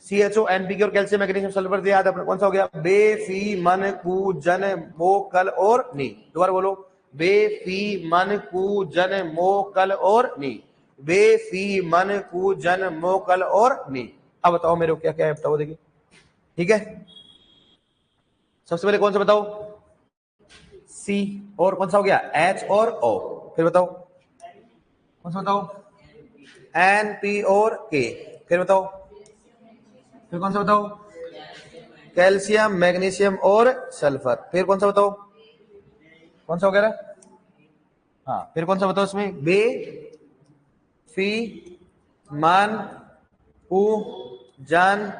CHO, NPK और कैल्शियम, मैग्नीशियम, सल्फर याद है कौन सा हो गया बे, फी, मन, कु, जन, मो, कल और नी। दोबारा बोलो बे, फी, मन, कु, जन, मो, कल और नी। वे, फी, मन, कु, जन, मो, कल और नी। अब बताओ मेरे को क्या क्या है बताओ देखिए। ठीक है, सबसे पहले कौन सा बताओ सी, और कौन सा हो गया एच और ओ, फिर बताओ कौन सा बताओ एन, पी और के, फिर बताओ फिर कौन सा बताओ कैल्शियम, मैग्नीशियम और सल्फर, फिर कौन सा बताओ कौन सा हो गया हाँ, फिर कौन सा बताओ इसमें बे, फी, मन, कु, जन,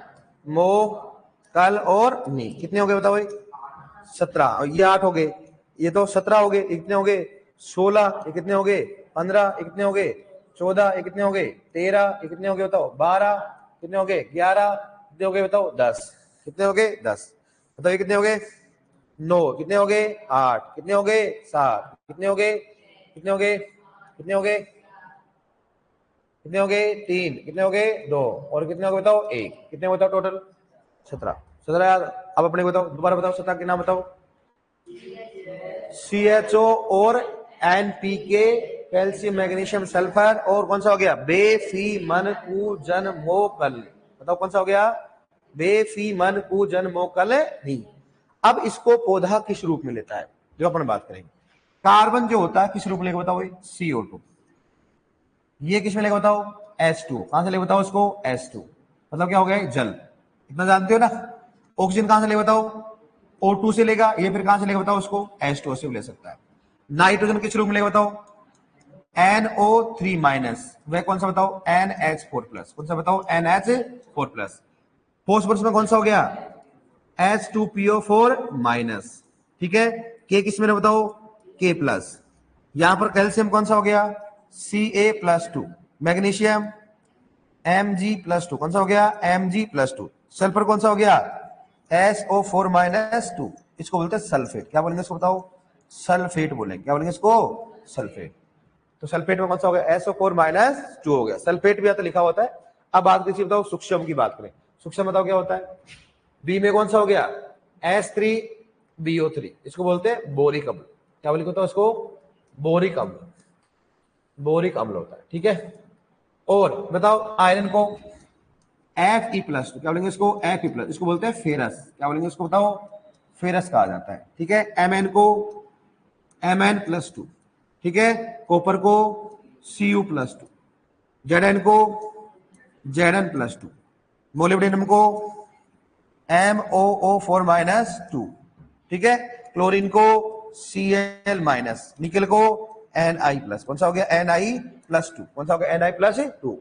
मो, कल और नी। कितने हो गए बताओ भाई 17, और ये 8 हो गए, ये तो 17 हो गए, कितने हो गए 16, ये कितने हो गए 15, ये कितने हो गए 14, ये कितने हो गए 13, ये कितने हो गए बताओ 12, कितने हो गए 11, कितने हो गए बताओ 10, कितने हो गए 10, बताओ ये कितने हो गए 9, कितने हो गए 8, कितने हो गए 7, कितने हो गए कितने हो गए कितने हो गए कितने हो गए 3, कितने हो गए 2, और कितने हो गए बताओ 1, कितने बताओ टोटल 17। 17 यार, अब अपने बताओ दोबारा बताओ 17 के नाम बताओ CHO और NPK, कैल्शियम, मैग्नीशियम, सल्फर, और कौन सा हो गया बे, फी, मन, कु, जन, मो, कल। बताओ कौन सा हो गया बे, फी, मन, कु, जन, मो, कल नहीं। अब इसको पौधा किस रूप में लेता है जो अपन बात करेंगे। कार्बन जो होता है किस रूप में लेगा बताओ CO2, ये किस में लेगा बताओ H2, कहां से लेगा बताओ इसको H2, मतलब क्या हो गया जल, इतना जानते हो ना। ऑक्सीजन कहां से लेगा बताओ O2 से लेगा, ये फिर कहां से लेगा बताओ उसको H2 से ले सकता है। नाइट्रोजन किस रूप में लेगा बताओ NO3 माइनस, वह कौन सा बताओ NH4 प्लस, कौन सा बताओ NH4 प्लस। फॉस्फोरस में कौन सा हो गया H2PO4 माइनस, ठीक है। के किस में बताओ K प्लस। यहां पर कैल्शियम कौन सा हो गया Ca+2, मैग्नीशियम Mg+2, कौन सा हो गया Mg+2। सल्फर कौन सा हो गया SO4-2, इसको बोलते हैं सल्फेट। क्या बोलेंगे इसको बताओ सल्फेट बोलेंगे, क्या बोलेंगे इसको सल्फेट। तो सल्फेट में कौन सा हो गया SO4-2 हो गया, सल्फेट भी आता लिखा होता है। अब बात कीजिए बताओ सूक्ष्म की बात करें, सूक्ष्म बताओ क्या होता है बी में कौन सा हो गया H3BO3, इसको बोलते हैं बोरिक अम्ल। क्या बोलेंगे बताओ इसको बोरिक अम्ल, बोरिक अम्ल होता है, ठीक है। और बताओ आयरन को Fe+, क्या बोलेंगे इसको Fe+, इसको बोलते हैं फेरस, क्या बोलेंगे इसको बताओ फेरस कहा जाता है, ठीक है। Mn को Mn+2, ठीक है। कॉपर को Cu+2, Zn को Zn+2, मोलिब्डेनम को MOO4-2, ठीक है। क्लोरीन को Cl-, निकल को Ni+, कौन सा हो गया Ni+2, कौन सा हो गया Ni+2।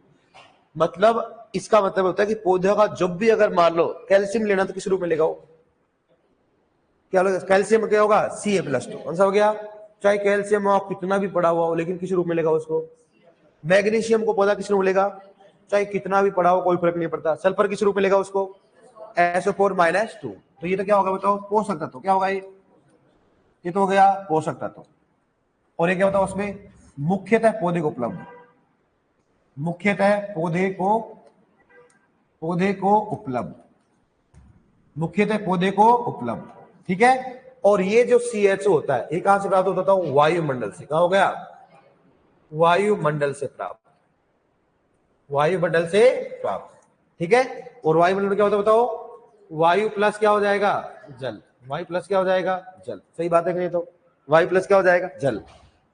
मतलब इसका मतलब होता है कि पौधे का जब भी अगर मान लो कैल्शियम लेना तो किस रूप में लेगा क्या होगा कैल्शियम क्या होगा Ca+2, कौन सा हो गया चाहे कैल्शियम हो कितना भी पड़ा हुआ हो लेकिन किस रूप में लेगा उसको। मैग्नीशियम को पौधा किस रूप में लेगा चाहे कितना भी पड़ा हो कोई फर्क नहीं पड़ता। सल्फर किस रूप में लेगा उसको SO4-2। तो ये तो क्या होगा बताओ पोषक तत्व, क्या होगा ये तो हो गया पोषक तत्व। और ये क्या होता है उसमें मुख्यतः पौधे को उपलब्ध मुख्यतः पौधे को उपलब्ध, मुख्यतः पौधे को उपलब्ध, ठीक है। और ये जो CHO होता है ये कहां से प्राप्त होता है? वायुमंडल से। कहा हो गया? वायुमंडल से प्राप्त, वायुमंडल से प्राप्त, ठीक है। और वायुमंडल में क्या होता है बताओ? वायु प्लस क्या हो जाएगा? जल। वायु प्लस क्या हो जाएगा? जल। सही बात है कि नहीं? तो वायु प्लस क्या हो जाएगा? जल।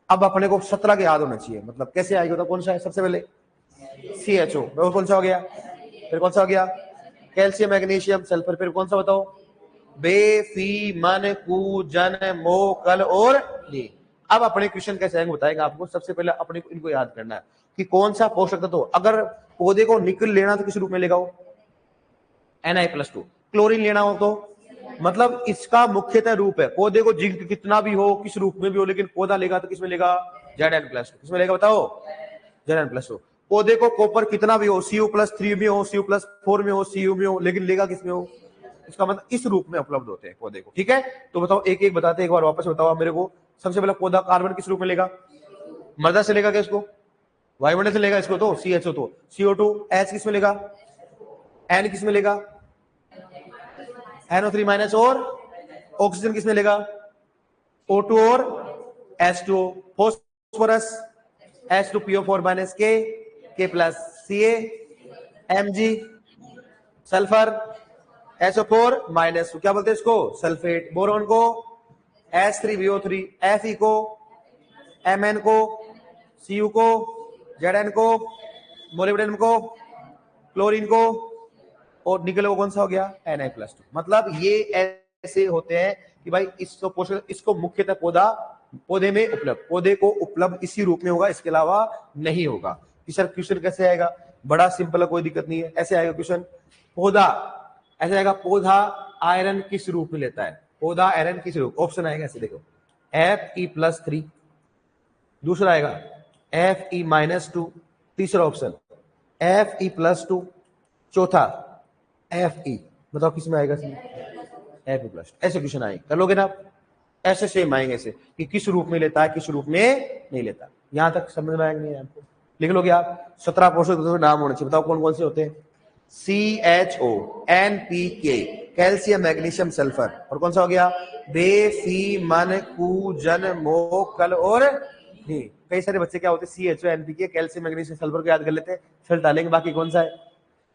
अब अपने को 17 के याद होना चाहिए, मतलब कैसे आएगा? तो कौन सा है सबसे पहले? CHO। और कौन सा हो गया? फिर कौन सा हो गया? Calcium, magnesium, sulphur. फिर कौन सा बताओ? बे, फी, मन, कु, जन, मो, कल और ली। अब अपने क्वेश्चन कैसे आएंगे बताएगा आपको। सबसे पहले अपने को इनको याद करना है कि कौन सा पोषक तत्व, अगर पौधे को निकल लेना तो किस रूप में लेगा वो? Na+2। क्लोरीन लेना हो तो मतलब इसका मुख्यतः रूप है, पौधे को जिंक कितना भी हो, किस रूप में भी हो, लेकिन पौधा लेगा तो किसमें लेगा? Zn+2। किसमें लेगा बताओ? Zn+2। पौधे को कॉपर कितना भी हो, Cu+3 में हो, Cu+4 में हो, Cu में हो, लेकिन लेगा किसमें हो? इसका मतलब इस रूप में उपलब्ध होते हैं पौधे को, ठीक है। तो बताओ एक एक बताते, एक बार वापस बताओ मेरे को। सबसे पहले पौधा कार्बन किस रूप में लेगा? मृदा से लेगा क्या इसको? वायुमंडल से लेगा इसको, तो CHO। तो CO2 H किस में लेगा? N किस में लेगा? NO3- और ऑक्सीजन किस में लेगा? O2 और H2O। Phosphorus H2PO4- K Ca Mg। Sulphur SO4- क्या बोलते हैं इसको? सल्फेट। बोरॉन को H3BO3। Fe को Mn को, Cu को, Zn को, मोलिब्डेनम को, क्लोरीन को, और निकल को कौन सा हो गया? Na+2। मतलब ये ऐसे होते हैं कि भाई इसको पोषक, इसको मुख्यतः पौधे में उपलब्ध, पौधे को उपलब्ध इसी रूप में होगा, इसके अलावा नहीं होगा। कि सर क्वेश्चन कैसे आएगा? बड़ा सिंपल है, कोई दिक्कत नहीं है। ऐसे आएगा क्वेश्चन, पौधा ऐसे आएगा, पौधा आयरन किस रूप में लेता है? पौधा आयरन किस रूप? ऑप्शन आएगा ऐसे, देखो Fe+3। दूसरा आएगा Fe-2। तीसरा ऑप्शन Fe+2। चौथा Fe। बताओ किस में आएगा? Fe+। ऐसे क्वेश्चन आएंगे, कर लोगे ना आप? ऐसे सेम आएंगे ऐसे कि किस रूप में लेता है, किस रूप में नहीं लेता। यहां तक समझ में आएंगे आपको? लिख लोगे आप? 17 पोषक तत्वों के नाम होने चाहिए। बताओ कौन कौन से होते हैं? CHO, NPK, calcium, magnesium, sulphur. और कौन सा हो गया? बे, फी, मन, कु, जन, मो, कल और नी। कई सारे बच्चे क्या होते हैं? CHO, NPK, calcium, magnesium, sulphur को याद कर लेते हैं, फिर डालेंगे बाकी कौन सा है।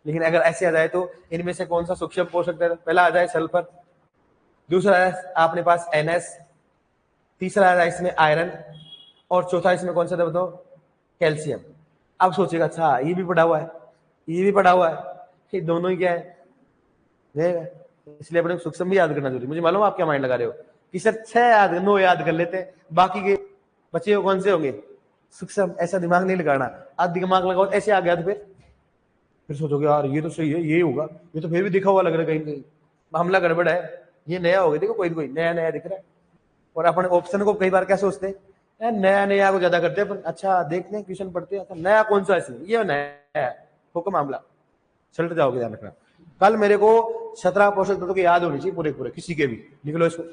लेकिन अगर ऐसे आ जाए तो इनमें से कौन सा सूक्ष्म पोषक तत्व? पहला आ जाए सल्फर, दूसरा है आपने पास NS, तीसरा आ जाए इसमें आयरन, और चौथा इसमें कौन सा था बताओ? कैल्शियम। अब सोचेगा अच्छा ये भी पढ़ा हुआ है, ये भी पढ़ा हुआ है, ये दोनों ही क्या है? इसलिए अपने सूक्ष्म भी याद करना जरूरी। मुझे मालूम आप क्या माइंड लगा रहे हो कि सर 6 याद, 9 याद कर लेते हैं, बाकी के बचे कौन से होंगे? सूक्ष्म। ऐसा दिमाग नहीं लगाना, आज दिमाग लगाओ ऐसे आ गया तो फिर सोचोगे यार ये तो सही है, ये होगा, ये तो फिर भी दिखा हुआ लग रहा है, कहीं कहीं मामला गड़बड़ है, ये नया हो गया। देखो कोई नया नया दिख रहा है। और अपन ऑप्शन को कई बार क्या सोचते हैं? नया नया को ज्यादा करते हैं पर अच्छा देखते हैं, ट्यूशन पढ़ते हैं, अच्छा नया कौन सा है इसमें? ये नया है, होगा मामला, चलते जाओगे। ध्यान रखना, कल मेरे को 17 पोषक तत्व के याद होनी चाहिए पूरे पूरे, किसी के भी। निकलो इसको।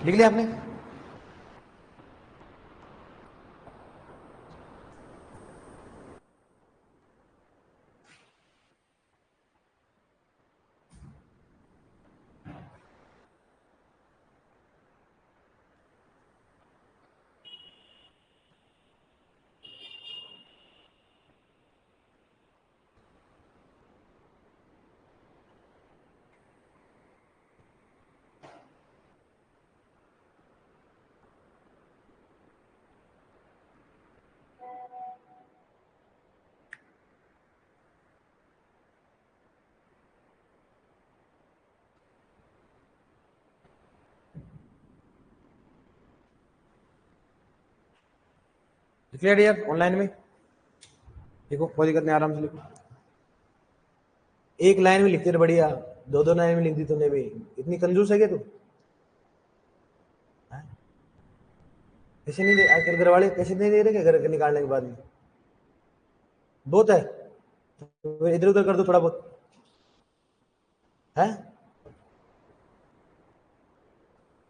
लिख लिया आपने? क्लियर यार? ऑनलाइन में देखो, कोई दिक्कत नहीं, आराम से लिखो। एक लाइन में लिखते रहे, बढ़िया। दो दो लाइन में लिख दी तूने भी। इतनी कंजूस है क्या तू? पैसे नहीं दे आजकल घर वाले? पैसे नहीं दे रहे क्या घर निकालने के बाद में? बहुत है तो इधर उधर कर दो थोड़ा बहुत है।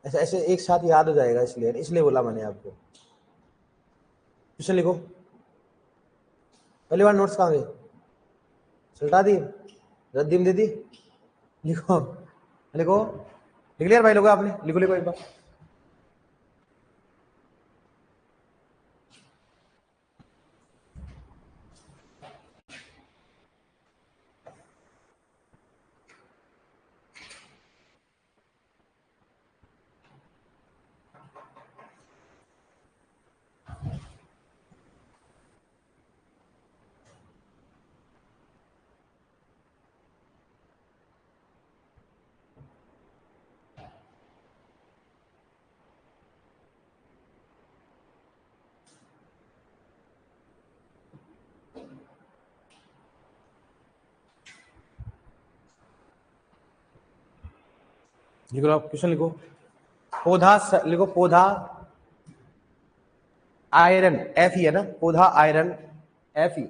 ऐसे ऐसे एक साथ याद हो जाएगा, इसलिए इसलिए बोला मैंने आपको। क्वेश्चन लिखो। पहली बार नोट्स कहाँ गए? सुलटा दी? रद्दी में दे दी? लिखो लिखो। लिख लिया भाई लोग आपने? लिखो लिखो एक बार। लिखो आप, क्वेश्चन लिखो। पौधा लिखो, पौधा आयरन, एफ ही है ना? पौधा आयरन एफ ही,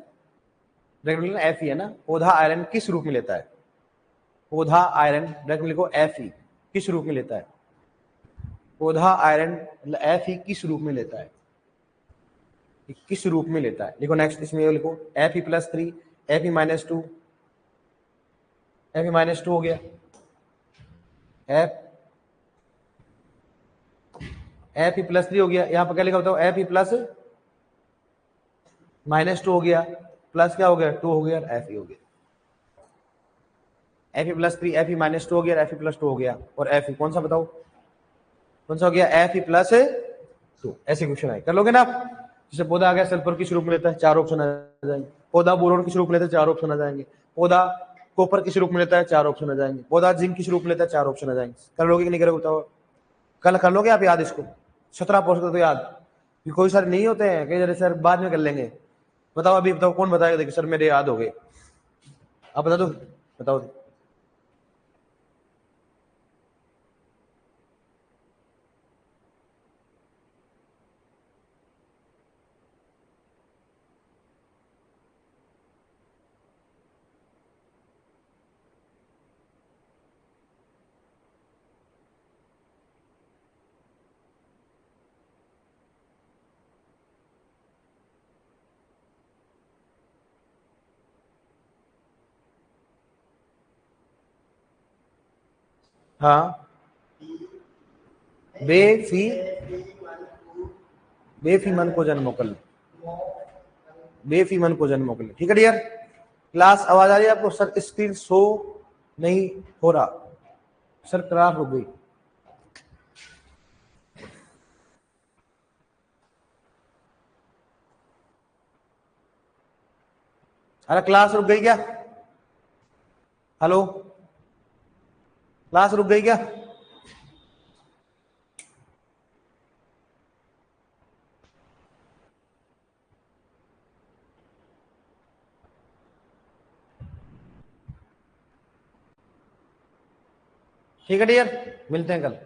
एफ ही है ना? पौधा आयरन किस रूप में लेता है? पौधा आयरन ब्रैकेट में लिखो एफ ही किस रूप में लेता है? पौधा आयरन एफ ही किस रूप में लेता है? किस रूप में लेता है? लिखो नेक्स्ट, इसमें लिखो F E plus 3, F E minus 2, F E minus 2 हो गया। एफ एफ ई प्लस 3 हो गया। यहां पर क्या लिखा बताओ? एफ ई प्लस माइनस 2 हो गया, प्लस क्या हो गया? 2 हो गया, एफ ई हो गया। F E plus 3, F E minus 2 हो गया, एफ ई प्लस 2 हो गया। और एफ ई कौन सा बताओ? कौन सा हो गया? F E plus 2। ऐसे क्वेश्चन आए, कर लोगे ना आप? जैसे पौधा आ गया सल्फर किस रूप में लेता है? 4 ऑप्शन आ जाएंगे। पौधा बोरोन किस रूप में लेता है? 4 ऑप्शन आ जाएंगे। पौधा कॉपर किस रूप में लेता है? 4 ऑप्शन आ जाएंगे। पौधा जिंक किस रूप में लेता है? 4 ऑप्शन आ जाएंगे। कर लोगे कि नहीं करोगे बताओ? कल कर लोगे आप याद इसको? 17 पोस्ट तो याद, कोई सर नहीं होते हैं कई, सर बाद में कर लेंगे। बताओ अभी, बताओ कौन बताएगा? देखिए सर मेरे याद हो गए, आप बता दो, बताओ। हाँ, बेफी बेफी मन को जन्म मोकल, बेफी मन को जन्म मोकल। ठीक है डियर? क्लास आवाज आ रही है आपको? सर स्क्रीन शो नहीं हो रहा, सर क्लास रुक गई। अरे क्लास रुक गई क्या? हेलो, क्लास रुक गई क्या? ठीक है डियर, मिलते हैं कल।